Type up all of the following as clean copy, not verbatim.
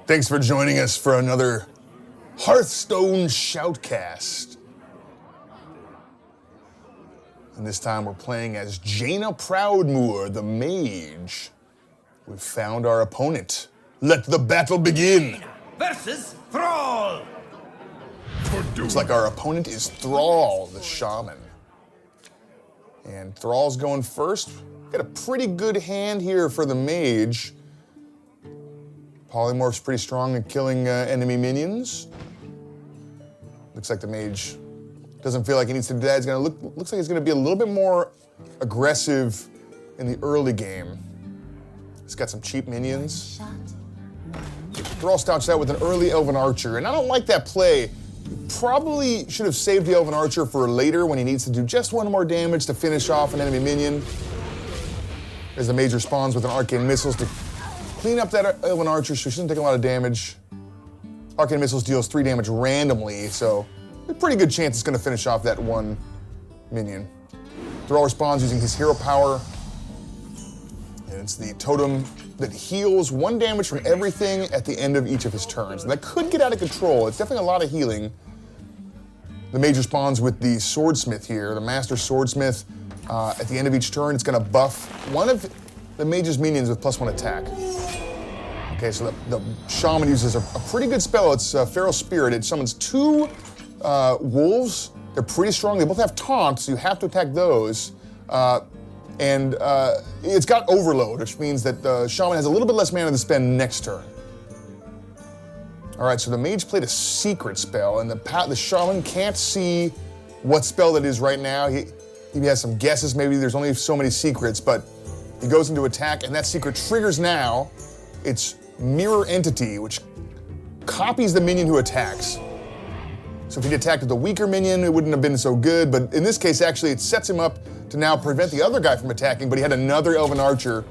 Thanks for joining us for another Hearthstone Shoutcast. And this time we're playing as Jaina Proudmoore, the Mage. We've found our opponent. Let the battle begin! Versus Thrall! Looks like our opponent is Thrall, the Shaman. And Thrall's going first. Got a pretty good hand here for the Mage. Polymorph's pretty strong at killing enemy minions. Looks like the Mage doesn't feel like he needs to do that. Looks like he's gonna be a little bit more aggressive in the early game. He's got some cheap minions. Thrall starts out with an early Elven Archer, and I don't like that play. Probably should have saved the Elven Archer for later when he needs to do just one more damage to finish off an enemy minion. As the Mage responds with an Arcane Missiles to clean up that Elven Archer so she doesn't take a lot of damage. Arcane Missiles deals 3 damage randomly, so a pretty good chance it's going to finish off that one minion. Thrall responds using his hero power, and it's the totem that heals 1 damage from everything at the end of each of his turns. And that could get out of control. It's definitely a lot of healing. The Mage responds with the Swordsmith here, the Master Swordsmith. At the end of each turn, it's going to buff one of the Mage's minions with +1 attack. Okay, so the Shaman uses a pretty good spell. It's Feral Spirit. It summons 2 wolves. They're pretty strong. They both have taunts, so you have to attack those. It's got Overload, which means that the Shaman has a little bit less mana to spend next turn. All right, so the Mage played a secret spell, and the Shaman can't see what spell that is right now. He has some guesses. Maybe there's only so many secrets, but he goes into attack, and that secret triggers now. It's Mirror Entity, which copies the minion who attacks. So if he'd attacked with the weaker minion, it wouldn't have been so good, but in this case, actually, it sets him up to now prevent the other guy from attacking, but he had another Elven Archer.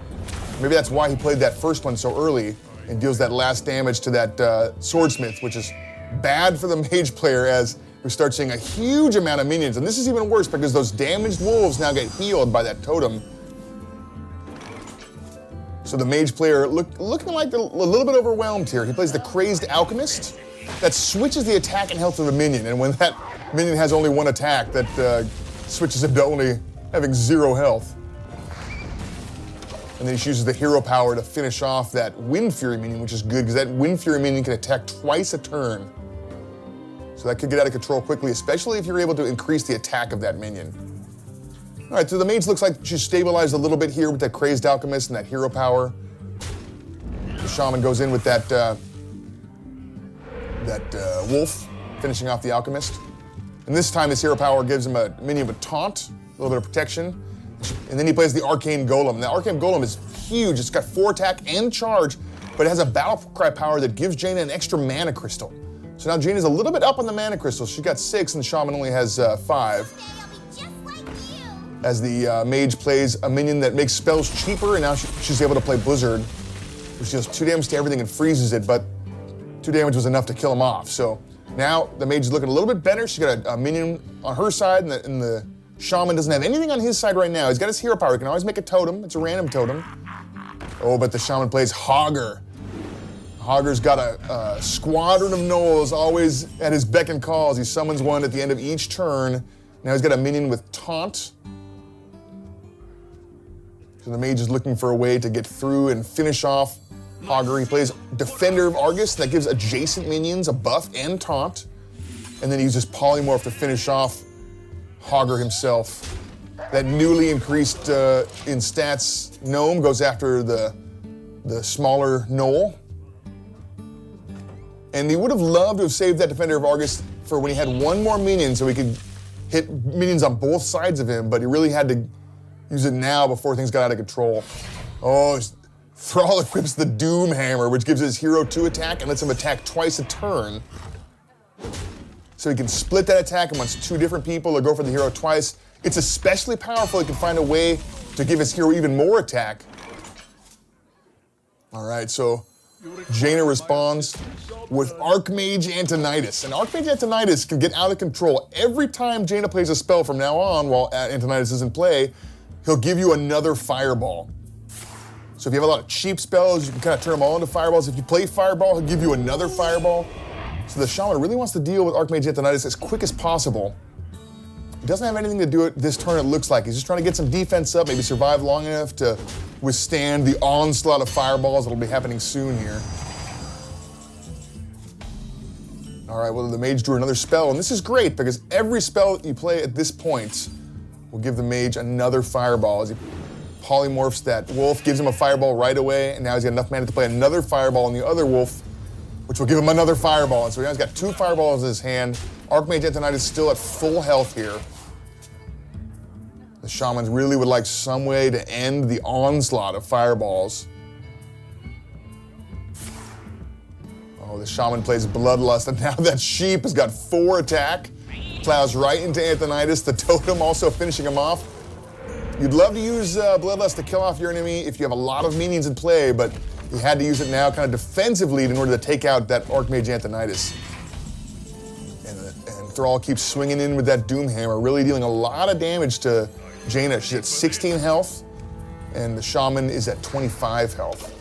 Maybe that's why he played that first one so early and deals that last damage to that Swordsmith, which is bad for the Mage player as we start seeing a huge amount of minions. And this is even worse because those damaged wolves now get healed by that totem. So the Mage player looking like a little bit overwhelmed here. He plays the Crazed Alchemist. That switches the attack and health of the minion, and when that minion has only 1 attack, that switches him to only having 0 health. And then he uses the hero power to finish off that Wind Fury minion, which is good, because that Wind Fury minion can attack twice a turn. So that could get out of control quickly, especially if you're able to increase the attack of that minion. All right, so the Mage looks like she's stabilized a little bit here with that Crazed Alchemist and that hero power. The Shaman goes in with that wolf, finishing off the Alchemist. And this time his hero power gives him a minion with taunt, a little bit of protection. And then he plays the Arcane Golem. The Arcane Golem is huge. It's got 4 attack and charge, but it has a battle cry power that gives Jaina an extra mana crystal. So now Jaina's a little bit up on the mana crystals. She's got 6 and the Shaman only has 5. As the Mage plays a minion that makes spells cheaper, and now she's able to play Blizzard, which deals 2 damage to everything and freezes it, but 2 damage was enough to kill him off. So now the Mage is looking a little bit better. She's got a minion on her side, and the Shaman doesn't have anything on his side right now. He's got his hero power. He can always make a totem. It's a random totem. Oh, but the Shaman plays Hogger. Hogger's got a squadron of gnolls always at his beck and calls. He summons one at the end of each turn. Now he's got a minion with taunt. So the Mage is looking for a way to get through and finish off Hogger. He plays Defender of Argus. That gives adjacent minions a buff and taunt. And then he uses Polymorph to finish off Hogger himself. That newly increased in stats gnome goes after the smaller gnoll. And he would have loved to have saved that Defender of Argus for when he had 1 more minion so he could hit minions on both sides of him, but he really had to use it now before things got out of control. Oh, Thrall equips the Doom Hammer, which gives his hero 2 attack and lets him attack twice a turn. So he can split that attack amongst 2 different people or go for the hero twice. It's especially powerful. He can find a way to give his hero even more attack. All right, so Jaina responds with Archmage Antonidas. And Archmage Antonidas can get out of control. Every time Jaina plays a spell from now on while Antonidas is in play, he'll give you another fireball. So So if you have a lot of cheap spells, you can kind of turn them all into fireballs. If you play Fireball, he'll give you another fireball. So the Shaman really wants to deal with Archmage Antonidas as quick as possible. He doesn't have anything to do it this turn, it looks like. He's just trying to get some defense up, maybe survive long enough to withstand the onslaught of fireballs that'll be happening soon here. All right, well, the Mage drew another spell, and this is great because every spell that you play at this point will give the Mage another fireball. As he polymorphs that wolf, gives him a fireball right away, and now he's got enough mana to play another fireball on the other wolf, which will give him another fireball. And so now he's got 2 fireballs in his hand. Archmage Antonidas is still at full health here. The Shamans really would like some way to end the onslaught of fireballs. Oh, the Shaman plays Bloodlust, and now that sheep has got 4 attack. Plows right into Antonidas, the totem also finishing him off. You'd love to use Bloodlust to kill off your enemy if you have a lot of minions in play, but you had to use it now kind of defensively in order to take out that Archmage Antonidas. And Thrall keeps swinging in with that Doomhammer, really dealing a lot of damage to Jaina. She's at 16 health, and the Shaman is at 25 health.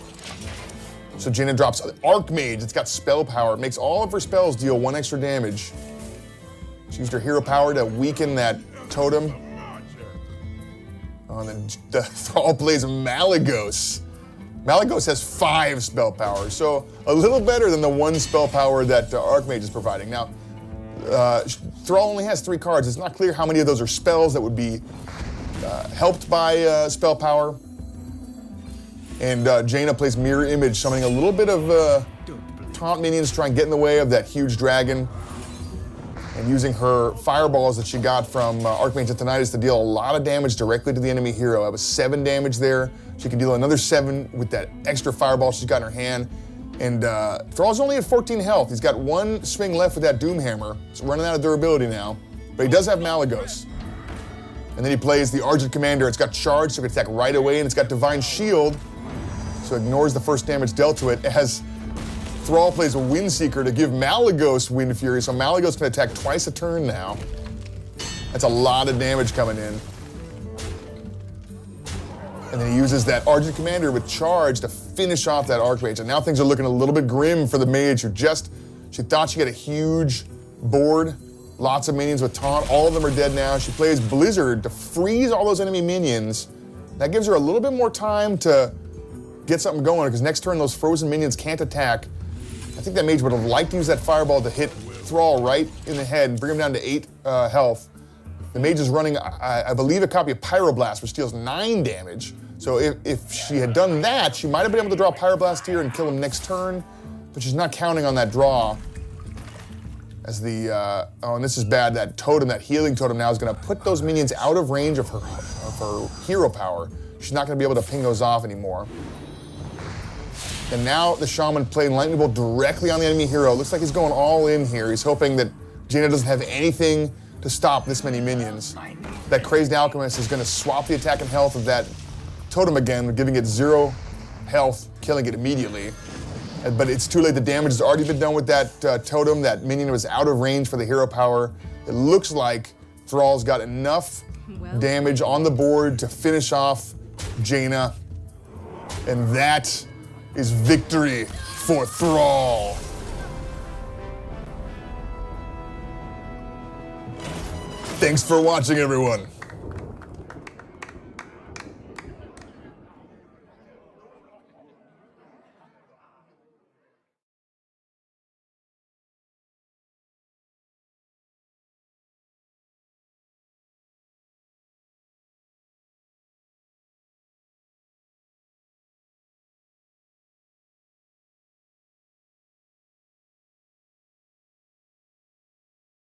So Jaina drops Archmage, it's got spell power. It makes all of her spells deal 1 extra damage. She used her hero power to weaken that totem. Oh, and then the Thrall plays Malygos. Malygos has 5 spell power, so a little better than the 1 spell power that Archmage is providing. Now, Thrall only has 3 cards. It's not clear how many of those are spells that would be helped by spell power. And Jaina plays Mirror Image, summoning a little bit of taunt minions to try and get in the way of that huge dragon. And using her fireballs that she got from Archmage Antonidas to deal a lot of damage directly to the enemy hero. That was 7 damage there. She can deal another 7 with that extra fireball she's got in her hand. And Thrall's only at 14 health. He's got 1 swing left with that Doomhammer. It's running out of durability now. But he does have Malygos. And then he plays the Argent Commander. It's got charge, so it can attack right away, and it's got Divine Shield, so it ignores the first damage dealt to it. As Thrall plays a Windseeker to give Malygos Wind Fury, so Malygos can attack twice a turn now. That's a lot of damage coming in. And then he uses that Argent Commander with charge to finish off that Archmage. And now things are looking a little bit grim for the Mage, who she thought she had a huge board, lots of minions with taunt. All of them are dead now. She plays Blizzard to freeze all those enemy minions. That gives her a little bit more time to get something going, because next turn those frozen minions can't attack. I think that Mage would have liked to use that fireball to hit Thrall right in the head and bring him down to 8 health. The Mage is running, I believe, a copy of Pyroblast, which deals 9 damage. So if she had done that, she might have been able to draw Pyroblast here and kill him next turn, but she's not counting on that draw. As the, oh, and this is bad, that totem, that healing totem now is gonna put those minions out of range of her hero power. She's not gonna be able to ping those off anymore. And now the Shaman playing Lightning Bolt directly on the enemy hero. Looks like he's going all in here. He's hoping that Jaina doesn't have anything to stop this many minions. That Crazed Alchemist is gonna swap the attack and health of that totem again, giving it 0 health, killing it immediately. But it's too late, the damage has already been done with that totem. That minion was out of range for the hero power. It looks like Thrall's got enough damage on the board to finish off Jaina. And that is victory for Thrall. Thanks for watching, everyone.